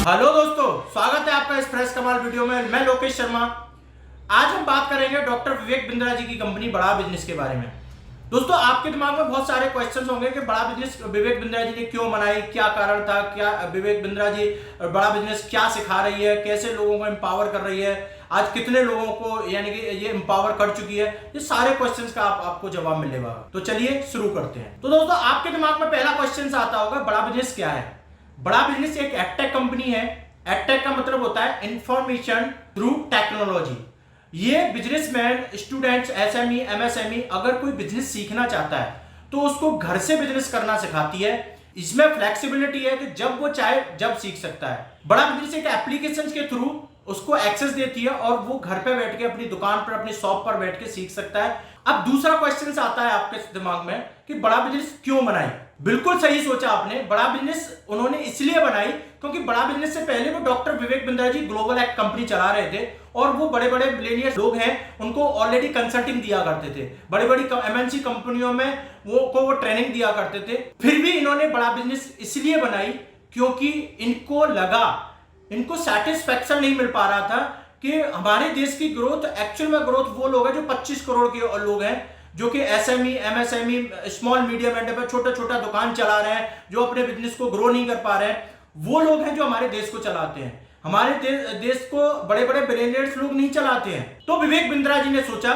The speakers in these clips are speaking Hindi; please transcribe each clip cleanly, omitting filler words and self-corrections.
हेलो दोस्तों, स्वागत है आपका इस फ्रेश कमाल वीडियो में। मैं लोकेश शर्मा। आज हम बात करेंगे डॉक्टर विवेक बिंद्रा जी की कंपनी बड़ा बिजनेस के बारे में। दोस्तों, आपके दिमाग में बहुत सारे क्वेश्चंस होंगे कि बड़ा बिजनेस विवेक बिंद्रा जी ने क्यों बनाई, क्या कारण था, क्या विवेक बिंद्रा जी बड़ा बिजनेस क्या सिखा रही है, कैसे लोगों को एम्पावर कर रही है, आज कितने लोगों को यानी कि ये एम्पावर कर चुकी है। ये सारे क्वेश्चंस का आपको जवाब मिलेगा। तो चलिए शुरू करते हैं। तो दोस्तों, आपके दिमाग में पहला क्वेश्चन आता होगा, बड़ा बिजनेस क्या है। बड़ा बिजनेस एक एडटेक कंपनी है। एडटेक का मतलब होता है इंफॉर्मेशन थ्रू टेक्नोलॉजी। ये बिजनेसमैन, स्टूडेंट्स, एसएमई, एमएसएमई अगर कोई बिजनेस सीखना चाहता है तो उसको घर से बिजनेस करना सिखाती है। इसमें फ्लेक्सिबिलिटी है कि जब वो चाहे जब सीख सकता है। बड़ा बिजनेस एक एप्लीकेशन के थ्रू उसको एक्सेस देती है और वो घर पे बैठ के अपनी दुकान पर, अपनी शॉप पर बैठ के सीख सकता है। अब दूसरा क्वेश्चन आता है आपके दिमाग में कि बड़ा बिजनेस क्यों बनाई। बिल्कुल सही सोचा आपने। बड़ा बिजनेस उन्होंने इसलिए बनाई क्योंकि बड़ा बिजनेस से पहले वो doctor Vivek Bindra ji global act company चला रहे थे और वो बड़े बड़े बिलियनियर लोग हैं, उनको ऑलरेडी कंसल्टिंग दिया करते थे। बड़ी बड़ी एमएनसी कंपनियों में वो ट्रेनिंग दिया करते थे। फिर भी इन्होंने बड़ा बिजनेस इसलिए बनाई क्योंकि इनको सेटिस्फेक्शन नहीं मिल पा रहा था कि हमारे देश की ग्रोथ, एक्चुअल में ग्रोथ वो लोग हैं जो 25 करोड़ के लोग हैं, जो कि SME, MSME, small medium enterprise, छोटा छोटा दुकान चला रहे हैं, जो अपने बिजनेस को ग्रो नहीं कर पा रहे हैं। वो लोग हैं जो हमारे देश को चलाते हैं। हमारे देश को बड़े बड़े बिलियनियर्स लोग नहीं चलाते हैं। तो विवेक बिंद्रा जी ने सोचा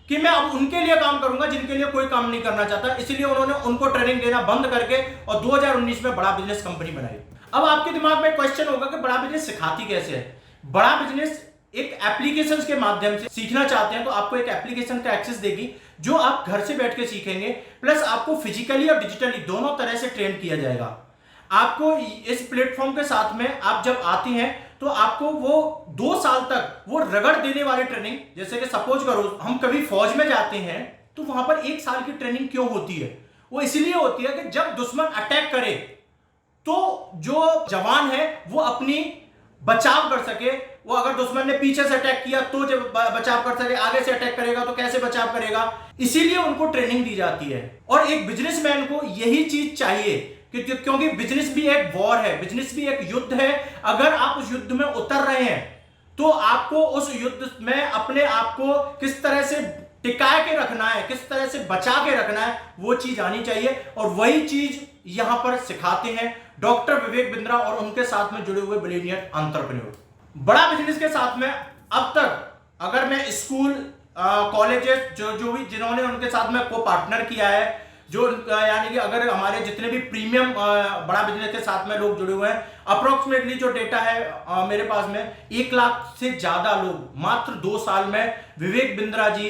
कि मैं अब उनके लिए काम करूंगा जिनके लिए कोई काम नहीं करना चाहता। इसलिए उन्होंने उनको ट्रेनिंग देना बंद करके और 2019 में बड़ा बिजनेस कंपनी बनाई। अब आपके दिमाग में क्वेश्चन होगा कि बड़ा बिजनेस सिखाती कैसे है। बड़ा बिजनेस एक एप्लीकेशन के माध्यम से सीखना चाहते हैं तो आपको एक एप्लीकेशन का एक्सेस देगी जो आप घर से बैठ के सीखेंगे, प्लस आपको फिजिकली और डिजिटली दोनों तरह से ट्रेन किया जाएगा। आपको इस प्लेटफॉर्म के साथ में आप जब आते हैं तो आपको वो 2 साल तक वो रगड़ देने वाली ट्रेनिंग, जैसे कि सपोज करो हम कभी फौज में जाते हैं तो वहां पर 1 साल की ट्रेनिंग क्यों होती है। वो इसलिए होती है कि जब दुश्मन अटैक करे तो जो जवान है वो अपनी बचाव कर सके। वो अगर दुश्मन ने पीछे से अटैक किया तो जब बचाव कर सके, आगे से अटैक करेगा तो कैसे बचाव करेगा। इसीलिए उनको ट्रेनिंग दी जाती है। और एक बिजनेसमैन को यही चीज चाहिए क्योंकि बिजनेस भी एक वॉर है, बिजनेस भी एक युद्ध है। अगर आप उस युद्ध में उतर रहे हैं तो आपको उस युद्ध में अपने आप को किस तरह से टिका के रखना है, किस तरह से बचा के रखना है, वो चीज आनी चाहिए। और वही चीज यहां पर सिखाते हैं डॉक्टर विवेक बिंद्रा और उनके साथ में जुड़े हुए बिलियनियर एंटरप्रेन्योर। बड़ा बिजनेस के साथ में अब तक अगर मैं स्कूल, कॉलेजेस जो भी जिन्होंने उनके साथ में को पार्टनर किया है, जो यानी कि अगर हमारे जितने भी प्रीमियम बड़ा बिजनेस के साथ में लोग जुड़े हुए हैं, अप्रोक्सीमेटली जो डेटा है मेरे पास में 1 लाख से ज्यादा लोग मात्र 2 साल में विवेक बिंद्रा जी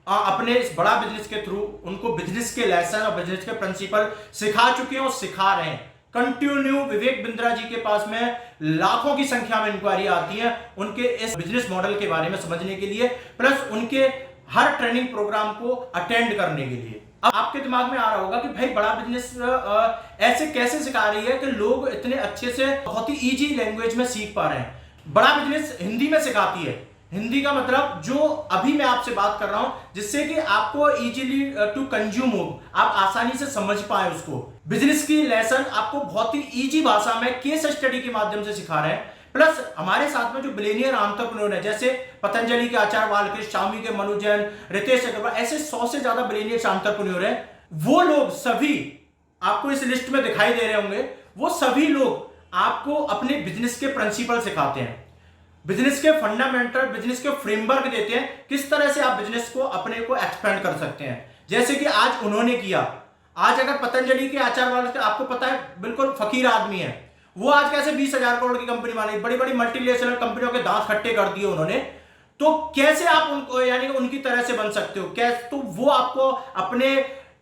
अपने इस बड़ा बिजनेस के थ्रू उनको बिजनेस के लेसन और बिजनेस के प्रिंसिपल सिखा चुके हैं और सिखा रहे हैं। कंटिन्यू विवेक बिंद्रा जी के पास में लाखों की संख्या में इंक्वायरी आती है उनके इस बिजनेस मॉडल के बारे में समझने के लिए, प्लस उनके हर ट्रेनिंग प्रोग्राम को अटेंड करने के लिए। अब आपके दिमाग में आ रहा होगा कि भाई बड़ा बिजनेस ऐसे कैसे सिखा रही है कि लोग इतने अच्छे से बहुत ही इजी लैंग्वेज में सीख पा रहे हैं। बड़ा बिजनेस हिंदी में सिखाती है। हिंदी का मतलब जो अभी मैं आपसे बात कर रहा हूं, जिससे कि आपको इजीली टू कंज्यूम हो, आप आसानी से समझ पाए उसको। बिजनेस की लेसन आपको बहुत ही इजी भाषा में केस स्टडी के माध्यम से सिखा रहे हैं। प्लस हमारे साथ में जो बिलियनियर एंटरप्रेन्योर है, जैसे पतंजलि के आचार्य बालकृष्ण, शाओमी के मनु जैन, रितेश अग्रवाल, ऐसे 100 से ज्यादा बिलियनियर एंटरप्रेन्योर हैं। वो लोग सभी आपको इस लिस्ट में दिखाई दे रहे होंगे। वो सभी लोग आपको अपने बिजनेस के प्रिंसिपल सिखाते हैं, बिजनेस के फंडामेंटल, बिजनेस के फ्रेमवर्क देते हैं, किस तरह से आप बिजनेस को अपने को एक्सपेंड कर सकते हैं। जैसे कि आज उन्होंने किया। आज अगर पतंजलि के आचार्य वाले, आपको पता है बिल्कुल फकीर आदमी है, वो आज कैसे 20,000 करोड़ की कंपनी मानी, बड़ी बड़ी मल्टीनेशनल कंपनियों के दांत खट्टे कर दिए उन्होंने। तो कैसे आप उनको यानी उनकी तरह से बन सकते हो, कैसे? तो वो आपको अपने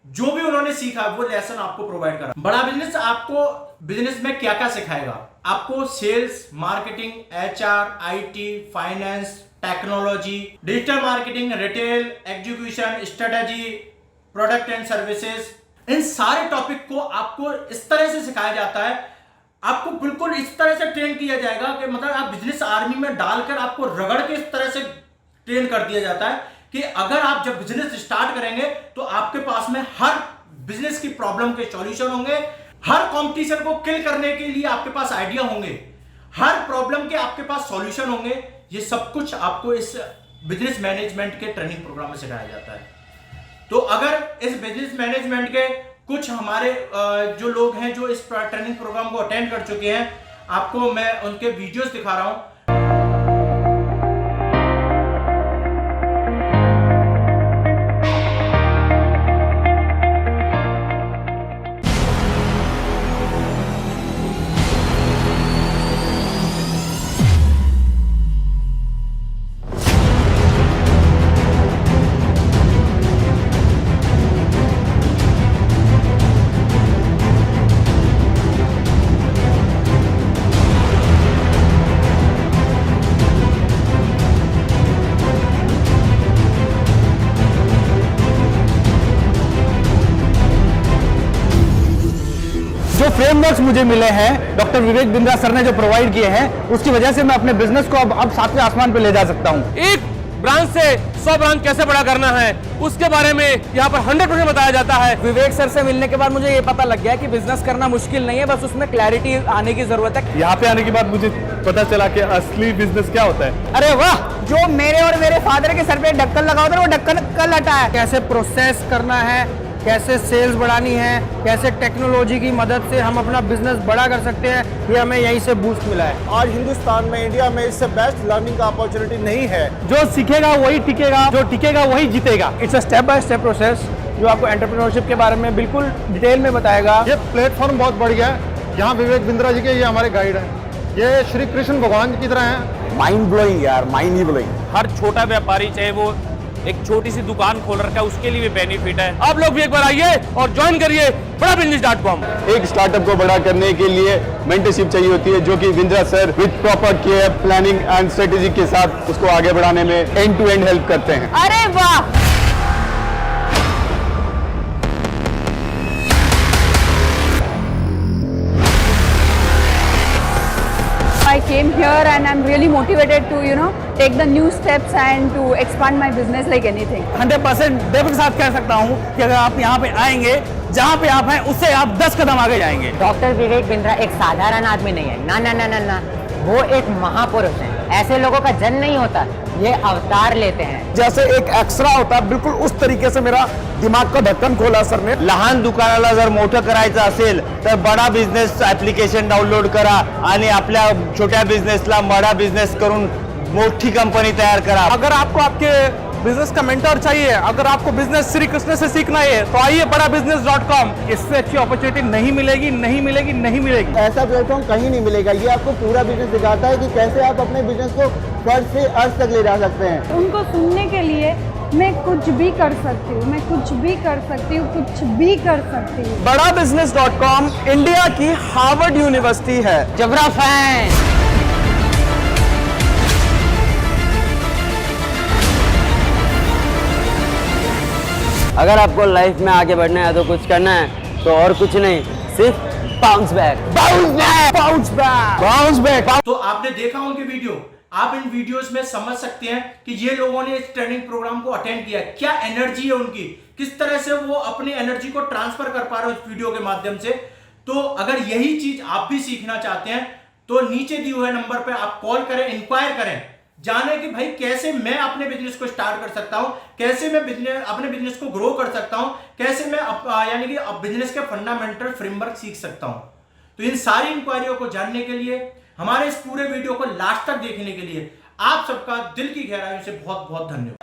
जो भी उन्होंने सीखा वो लेसन आपको प्रोवाइड करा। बड़ा बिजनेस आपको बिजनेस में क्या क्या सिखाएगा? आपको sales, marketing, HR, IT, finance, technology, digital marketing, retail, execution, strategy, product and services, इन सारे टॉपिक को आपको इस तरह से सिखाया जाता है। आपको बिल्कुल इस तरह से ट्रेन किया जाएगा कि मतलब आप बिजनेस आर्मी में डालकर आपको रगड़ के इस तरह से ट्रेन कर दिया जाता है कि अगर आप जब बिजनेस स्टार्ट करेंगे तो आपके पास में हर बिजनेस की प्रॉब्लम के सॉल्यूशन होंगे, हर कंपटीशन को किल करने के लिए आपके पास आइडिया होंगे। हर प्रॉब्लम के आपके पास सॉल्यूशन होंगे। ये सब कुछ आपको इस बिजनेस मैनेजमेंट के ट्रेनिंग प्रोग्राम में सिखाया जाता है। तो अगर इस बिजनेस मैनेजमेंट के कुछ हमारे जो लोग हैं जो इस ट्रेनिंग प्रोग्राम को अटेंड कर चुके हैं, आपको मैं उनके वीडियोस दिखा रहा हूं। जो फ्रेमवर्क्स मुझे मिले हैं डॉक्टर विवेक बिंद्रा सर ने जो प्रोवाइड किए हैं, उसकी वजह से मैं अपने बिजनेस को अब सातवें आसमान पे ले जा सकता हूं। एक ब्रांच से 100 ब्रांच कैसे बड़ा करना है उसके बारे में यहाँ पर 100% बताया जाता है। विवेक सर से मिलने के बाद मुझे ये पता लग गया कि बिजनेस करना मुश्किल नहीं है, बस उसमें क्लैरिटी आने की जरूरत है। यहाँ पे आने के बाद मुझे पता चला कि असली बिजनेस क्या होता है। अरे वाह, जो मेरे और मेरे फादर के सर पे ढक्कन लगा होता है वो ढक्कन कल हटा है। कैसे प्रोसेस करना है, कैसे सेल्स बढ़ानी है, कैसे टेक्नोलॉजी की मदद से हम अपना बिजनेस बड़ा कर सकते हैं, ये हमें यहीं से बूस्ट मिला है। आज हिंदुस्तान में, इंडिया में इससे बेस्ट लर्निंग का अपॉर्चुनिटी नहीं है। जो सीखेगा वही टिकेगा, जो टिकेगा वही जीतेगा। It's a step by step process जो आपको एंटरप्रेन्योरशिप के बारे में बिल्कुल डिटेल में बताएगा। ये प्लेटफॉर्म बहुत बढ़िया है। यहाँ विवेक बिंद्रा जी के ये हमारे गाइड हैं। ये श्री कृष्ण भगवान की तरह हैं। माइंड ब्लोइंग यार, माइंड ही ब्लोइंग। हर छोटा व्यापारी चाहे वो एक छोटी सी दुकान खोल रखा है उसके लिए भी बेनिफिट है। आप लोग भी एक बार आइए और ज्वाइन करिए badabusiness.com। एक स्टार्टअप को बड़ा करने के लिए मेंटरशिप चाहिए होती है, जो कि Bindra sir with proper care, planning and strategy के साथ उसको आगे बढ़ाने में एंड टू एंड हेल्प करते हैं। अरे वाह, I came here and I'm really motivated to, take the new steps and to expand my business like anything. 100% Dave के साथ कह सकता हूँ कि अगर आप यहाँ पे आएंगे, जहाँ पे आप हैं उससे आप 10 कदम आगे जाएंगे। डॉक्टर विवेक बिंद्रा एक साधारण आदमी नहीं है, ना ना ना ना ना, वो एक महापुरुष है। ऐसे लोगों का जन्म नहीं होता, ये अवतार लेते हैं। जैसे एक एक्सरा होता है, बिल्कुल उस तरीके से मेरा दिमाग का ढक्कन खोला सर ने। लहान दुकानाला जर मोठं करायचं असेल तर बडा बिझनेस ऍप्लिकेशन डाउनलोड करा आणि आपल्या छोट्या बिझनेसला बडा बिझनेस करून मोठी कंपनी तयार करा। अगर आपको आपके बिजनेस का मेंटर चाहिए, अगर आपको बिजनेस श्री कृष्ण से सीखना है तो आइए badabusiness.com। इससे अच्छी अपॉर्चुनिटी नहीं मिलेगी, नहीं मिलेगी, नहीं मिलेगी। ऐसा प्लेटफॉर्म कहीं नहीं मिलेगा। ये आपको पूरा बिजनेस दिखाता है कि कैसे आप अपने बिजनेस को फर्ज से अर्ज तक ले जा सकते हैं। उनको सुनने के लिए मैं कुछ भी कर सकती हूँ, मैं कुछ भी कर सकती हूँ, कुछ भी कर सकती हूँ। badabusiness.com इंडिया की हार्वर्ड यूनिवर्सिटी है। जबरा फैन। अगर आपको लाइफ में आगे बढ़ना है तो कुछ करना है तो और कुछ नहीं, सिर्फ bounce back, bounce back, bounce back, bounce back. तो आपने देखा उनके वीडियो, आप इन वीडियोस में समझ सकते हैं कि ये लोगों ने इस ट्रेनिंग प्रोग्राम को अटेंड किया, क्या एनर्जी है उनकी, किस तरह से वो अपनी एनर्जी को ट्रांसफर कर पा रहे हैं इस वीडियो के माध्यम से। तो अगर यही चीज आप भी सीखना चाहते हैं तो नीचे दिए हुए नंबर पे आप कॉल करें, इंक्वायर करें, जाने कि भाई कैसे मैं अपने बिजनेस को स्टार्ट कर सकता हूं, कैसे मैं अपने बिजनेस को ग्रो कर सकता हूं, कैसे मैं यानी कि बिजनेस के फंडामेंटल फ्रेमवर्क सीख सकता हूं। तो इन सारी इंक्वायरियों को जानने के लिए, हमारे इस पूरे वीडियो को लास्ट तक देखने के लिए आप सबका दिल की गहराइयों से बहुत बहुत धन्यवाद।